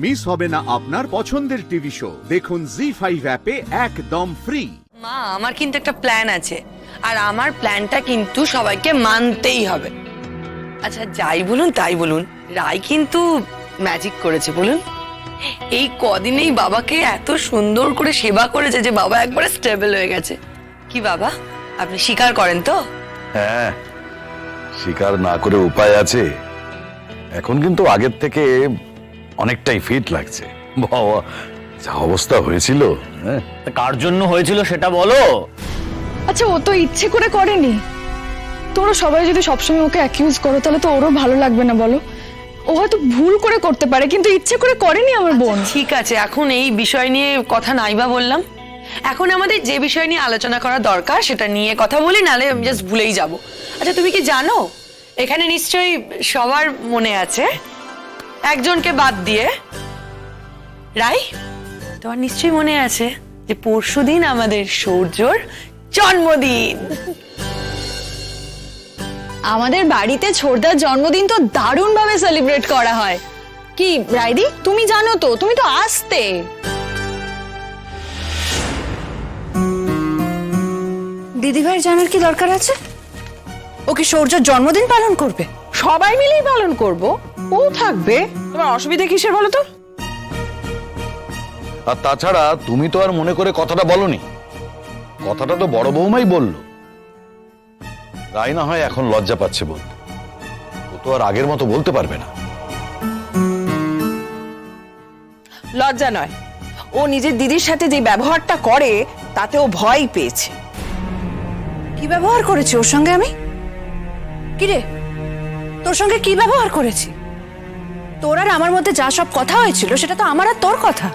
Miss হবে না আপনার পছন্দের টিভি শো। দেখুন জি5 অ্যাপে একদম ফ্রি। মা, আমার কিন্তু একটা প্ল্যান আছে, আর আমার প্ল্যানটা কিন্তু সবাইকে মানতেই হবে। আচ্ছা, যাই বলুন তাই বলুন, রাই কিন্তু ম্যাজিক করেছে বলুন। এই কদিনেই বাবাকে এত সুন্দর করে সেবা করেছে যে বাবা একবারে স্টেবল হয়ে গেছে। কি বাবা, আপনি স্বীকার করেন তো? হ্যাঁ, স্বীকার না করে উপায় আছে। এখন কিন্তু আগের থেকে অনেকটাই ফিট লাগছে। বাবা, যা অবস্থা হয়েছিল। হ্যাঁ, কার জন্য হয়েছিল সেটা বলো। আচ্ছা, ও তো ইচ্ছে করে করেনি। তোমরা সবাই যদি সবসময় ওকে অ্যাকিউজ করো তাহলে তো ওরও ভালো লাগবে না, বলো? ও হয়তো ভুল করে করতে পারে, কিন্তু ইচ্ছে করে করেনি আমার বোন। ঠিক আছে, এখন এই বিষয় নিয়ে কথা নাইবা বললাম। এখন আমাদের যে বিষয় নিয়ে আলোচনা করা দরকার সেটা নিয়ে কথা বলি, নালে আমি জাস্ট ভুলেই যাব। আচ্ছা, তুমি কি জানো এখানে নিশ্চয়ই সবার মনে আছে, একজনকে বাদ দিয়ে, রাই, তোমার নিশ্চয়ই মনে আছে যে পরশুদিন আমাদের সূর্যর জন্মদিন। আমাদের বাড়িতে ছোটদার জন্মদিন তো দারুণ ভাবে সেলিব্রেট করা হয়। কি রাইদি, তুমি জানো তো? তুমি তো আসতে। দিদিভাইয়ের জানার কি দরকার আছে? ও কি সূর্যর জন্মদিন পালন করবে? সবাই মিলেই পালন করব, ও থাকবে, তোমার অসুবিধা কিসের বলো তো? আর তাছাড়া তুমি তো আর মনে করে কথাটা বলনি, কথাটা তো বড় বৌমাই বললো। রাই না হয় এখন লজ্জা পাচ্ছে বলতে, ও তো আর আগের মতো বলতে পারবে না। লজ্জা নয়, ও নিজের দিদির সাথে যে ব্যবহারটা করে তাতে ও ভয় পেয়েছে। কি ব্যবহার করেছি ওর সঙ্গে আমি? কি রে, তোর সঙ্গে কি ব্যবহার করেছি? তোর আর আমার মধ্যে যা সব কথা হয়েছিল সেটা তো আমার আর তোর কথা।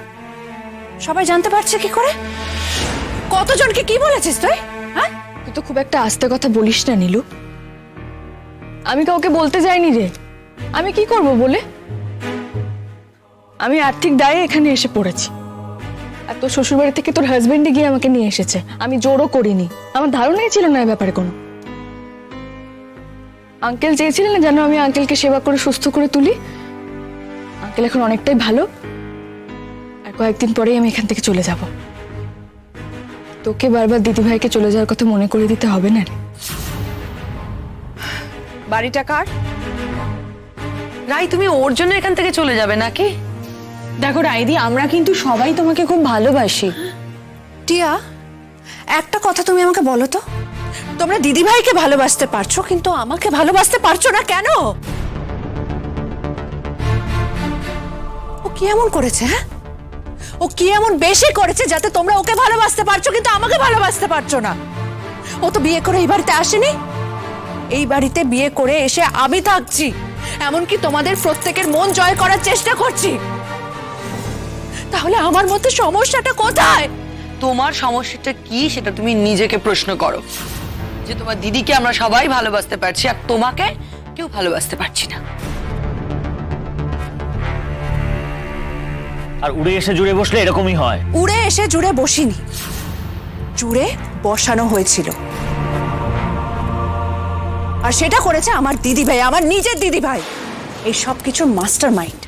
সবাই জানতে পারছে কি করে? কতজনকে কি বলেছিস তুই? হ্যাঁ, তুই তো খুব একটা আস্তে কথা বলিস না নীলু। আমি কাউকে বলতে যাইনি রে। আমি কি করব বলে? আমি আর্থিক দায়ে এখানে এসে পড়েছি, আর তোর শ্বশুরবাড়ি থেকে তোর হাজবেন্ডে গিয়ে আমাকে নিয়ে এসেছে। আমি জোরও করিনি, আমার ধারণাই ছিল না এ ব্যাপারে কোনো। আঙ্কেল চেয়েছিলেন যেন আমি আঙ্কেলকে সেবা করে সুস্থ করে তুলি। আঙ্কেল এখন অনেকটাই ভালো, আর কয়েকদিন পরেই আমি এখান থেকে চলে যাব। তোকে বারবার দিদিভাইকে চলে যাওয়ার কথা মনে করে দিতে হবে না রে। বাড়িটা কার? রাই, তুমি ওর জন্য এখান থেকে চলে যাবে নাকি? দেখো রাইদি, আমরা কিন্তু সবাই তোমাকে খুব ভালোবাসি। টিয়া, একটা কথা তুমি আমাকে বলো তো, তোমরা দিদিভাইকে ভালোবাসতে পারছো কিন্তু আমাকে ভালোবাসতে পারছো না কেন? ও কি এমন করেছে? হ্যাঁ, ও কি এমন বেশি করেছে যাতে তোমরা ওকে ভালোবাসতে পারছো কিন্তু আমাকে ভালোবাসতে পারছো না? ও তো বিয়ে করে এই বাড়িতে আসেনি। এই বাড়িতে বিয়ে করে এসে আমি থাকছি, এমনকি তোমাদের প্রত্যেকের মন জয় করার চেষ্টা করছি। তাহলে আমার মধ্যে সমস্যাটা কোথায়? তোমার সমস্যাটা কি সেটা তুমি নিজেকে প্রশ্ন করো, যে তোমার দিদিকে আমরা সবাই ভালোবাসতে পারছি আর তোমাকে কেউ ভালোবাসতে পারছি না। আর উড়ে এসে জুড়ে বসলে এরকমই হয়। উড়ে এসে জুড়ে বসিনি, জুড়ে বসানো হয়েছিল, আর সেটা করেছে আমার দিদিভাই, আমার নিজের দিদিভাই। এই সব কিছুর মাস্টার মাইন্ড।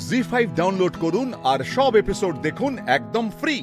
জি5 ডাউনলোড করুন আর সব এপিসোড দেখুন একদম ফ্রি।